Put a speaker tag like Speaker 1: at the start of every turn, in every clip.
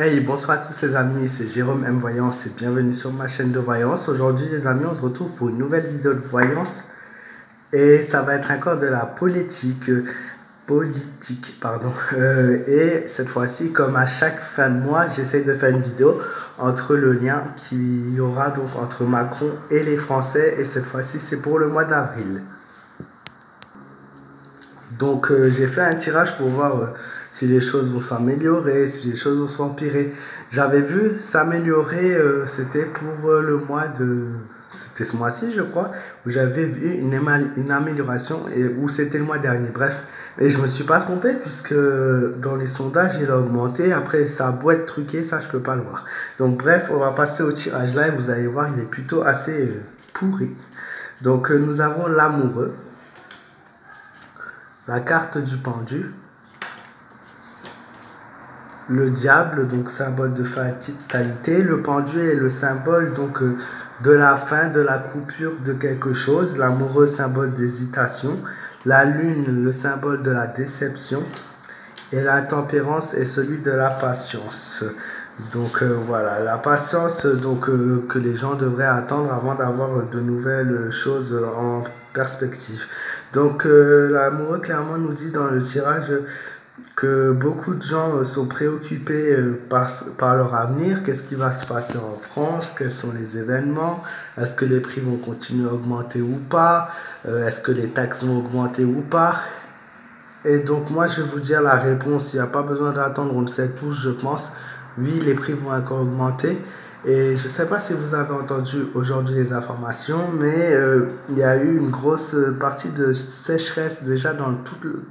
Speaker 1: Hey, bonsoir à tous les amis, c'est Jérôme M Voyance et bienvenue sur ma chaîne de voyance. Aujourd'hui les amis, on se retrouve pour une nouvelle vidéo de voyance et ça va être encore de la politique, pardon. Et cette fois-ci, comme à chaque fin de mois, j'essaie de faire une vidéo entre le lien qu'il y aura donc entre Macron et les Français et cette fois-ci c'est pour le mois d'avril. Donc j'ai fait un tirage pour voir si les choses vont s'améliorer, si les choses vont s'empirer. J'avais vu s'améliorer, c'était pour le mois de... C'était ce mois-ci je crois, où j'avais vu une amélioration et où c'était le mois dernier. Bref, et je me suis pas trompé puisque dans les sondages il a augmenté. Après ça a beau être truqué, ça je peux pas le voir. Donc bref, on va passer au tirage là et vous allez voir, il est plutôt assez pourri. Donc nous avons l'amoureux, la carte du pendu, le diable, donc symbole de fatalité. Le pendu est le symbole donc de la fin, de la coupure de quelque chose. L'amoureux, symbole d'hésitation. La lune, le symbole de la déception. Et la tempérance est celui de la patience. Donc voilà, la patience donc, que les gens devraient attendre avant d'avoir de nouvelles choses en perspective. Donc l'amoureux clairement nous dit dans le tirage que beaucoup de gens sont préoccupés par leur avenir. Qu'est-ce qui va se passer en France? Quels sont les événements? Est-ce que les prix vont continuer à augmenter ou pas? Est-ce que les taxes vont augmenter ou pas? Et donc moi je vais vous dire la réponse, il n'y a pas besoin d'attendre, on le sait tous je pense. Oui, les prix vont encore augmenter. Et je ne sais pas si vous avez entendu aujourd'hui les informations, mais il y a eu une grosse partie de sécheresse déjà dans tout le,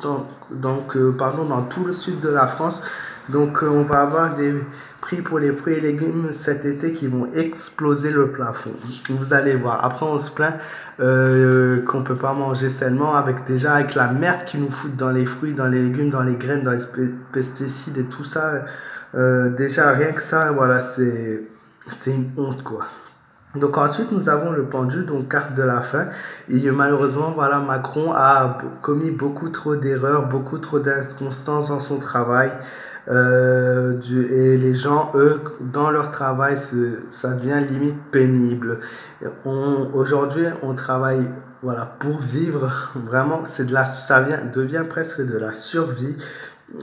Speaker 1: dans tout le sud de la France. Donc on va avoir des prix pour les fruits et légumes cet été qui vont exploser le plafond. Vous allez voir. Après on se plaint qu'on ne peut pas manger sainement avec la merde qu'ils nous foutent dans les fruits, dans les légumes, dans les graines, dans les pesticides et tout ça. Déjà rien que ça, voilà, c'est une honte quoi. Donc ensuite nous avons le pendu, donc carte de la fin. Et malheureusement voilà, Macron a commis beaucoup trop d'erreurs, beaucoup trop d'inconstance dans son travail. Et les gens, eux, dans leur travail, ça devient limite pénible. Aujourd'hui, on travaille voilà, pour vivre. Vraiment, devient presque de la survie.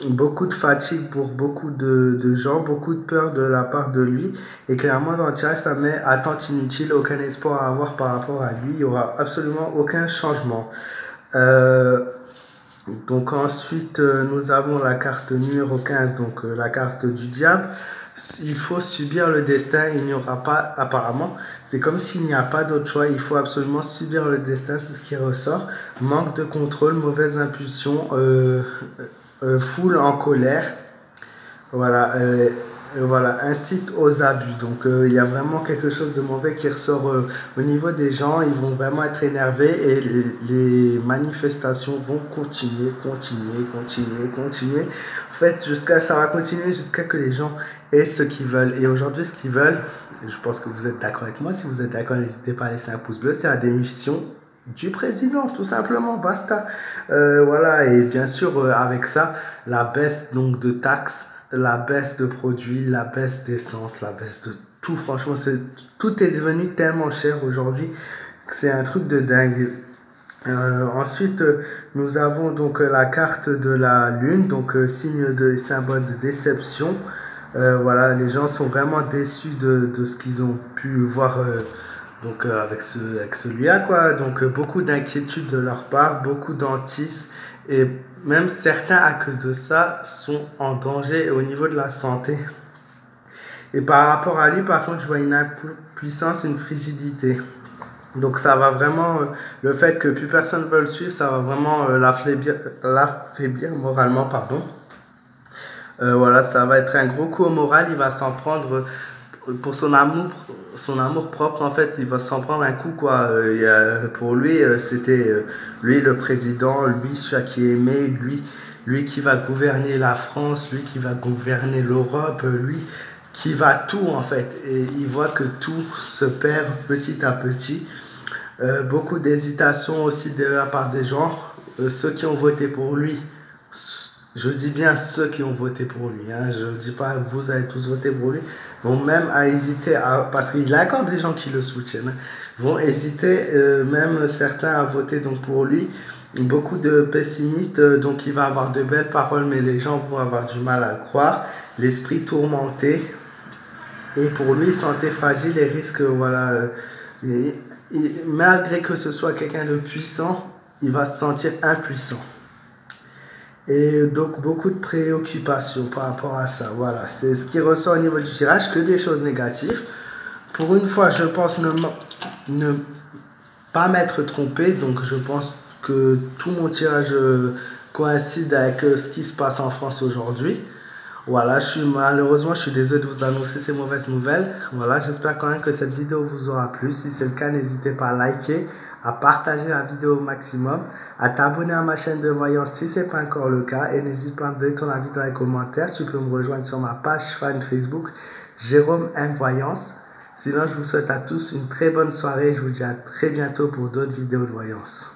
Speaker 1: Beaucoup de fatigue pour beaucoup de gens, beaucoup de peur de la part de lui. Et clairement, dans le tirage, ça met attente inutile, aucun espoir à avoir par rapport à lui. Il n'y aura absolument aucun changement. Donc ensuite, nous avons la carte numéro 15, donc la carte du diable. Il faut subir le destin, il n'y aura pas, apparemment, c'est comme s'il n'y a pas d'autre choix, il faut absolument subir le destin, c'est ce qui ressort. Manque de contrôle, mauvaise impulsion, foule en colère, voilà, voilà, incite aux abus. Donc il y a vraiment quelque chose de mauvais qui ressort au niveau des gens. Ils vont vraiment être énervés et les manifestations vont continuer. En fait, ça va continuer jusqu'à que les gens aient ce qu'ils veulent. Et aujourd'hui, ce qu'ils veulent, je pense que vous êtes d'accord avec moi. Si vous êtes d'accord, n'hésitez pas à laisser un pouce bleu. C'est la démission du président, tout simplement, basta. Voilà, et bien sûr, avec ça, la baisse donc de taxes, la baisse de produits, la baisse d'essence, la baisse de tout. Franchement, tout est devenu tellement cher aujourd'hui que c'est un truc de dingue. Ensuite, nous avons donc la carte de la lune, donc signe de symbole de déception. Voilà, les gens sont vraiment déçus de ce qu'ils ont pu voir donc avec celui-là quoi. Donc beaucoup d'inquiétude de leur part, beaucoup d'antis et même certains à cause de ça sont en danger au niveau de la santé. Et par rapport à lui, par contre, je vois une impuissance, une frigidité. Donc ça va vraiment, le fait que plus personne ne veut le suivre, ça va vraiment l'affaiblir moralement, pardon. Voilà, ça va être un gros coup au moral, il va s'en prendre pour son amour propre en fait, il va s'en prendre un coup quoi. Pour lui, c'était lui le président, lui celui qui est aimé, lui qui va gouverner la France, lui qui va gouverner l'Europe, lui qui va tout en fait. Et il voit que tout se perd petit à petit. Beaucoup d'hésitation aussi de la part des gens. Ceux qui ont voté pour lui Je dis bien ceux qui ont voté pour lui, hein. Je ne dis pas vous avez tous voté pour lui, vont même à hésiter, parce qu'il y a encore des gens qui le soutiennent, hein, vont hésiter, même certains à voter donc pour lui. Beaucoup de pessimistes, donc il va avoir de belles paroles, mais les gens vont avoir du mal à le croire. L'esprit tourmenté, et pour lui, santé fragile et risque, voilà. Malgré que ce soit quelqu'un de puissant, il va se sentir impuissant. Et donc, beaucoup de préoccupations par rapport à ça. Voilà, c'est ce qui ressort au niveau du tirage, que des choses négatives. Pour une fois, je pense ne pas m'être trompé. Donc, je pense que tout mon tirage coïncide avec ce qui se passe en France aujourd'hui. Voilà, malheureusement, je suis désolé de vous annoncer ces mauvaises nouvelles. Voilà, j'espère quand même que cette vidéo vous aura plu. Si c'est le cas, n'hésitez pas à liker, à partager la vidéo au maximum, à t'abonner à ma chaîne de voyance si ce n'est pas encore le cas. Et n'hésite pas à me donner ton avis dans les commentaires. Tu peux me rejoindre sur ma page fan Facebook, Jérôme M Voyance. Sinon, je vous souhaite à tous une très bonne soirée et je vous dis à très bientôt pour d'autres vidéos de voyance.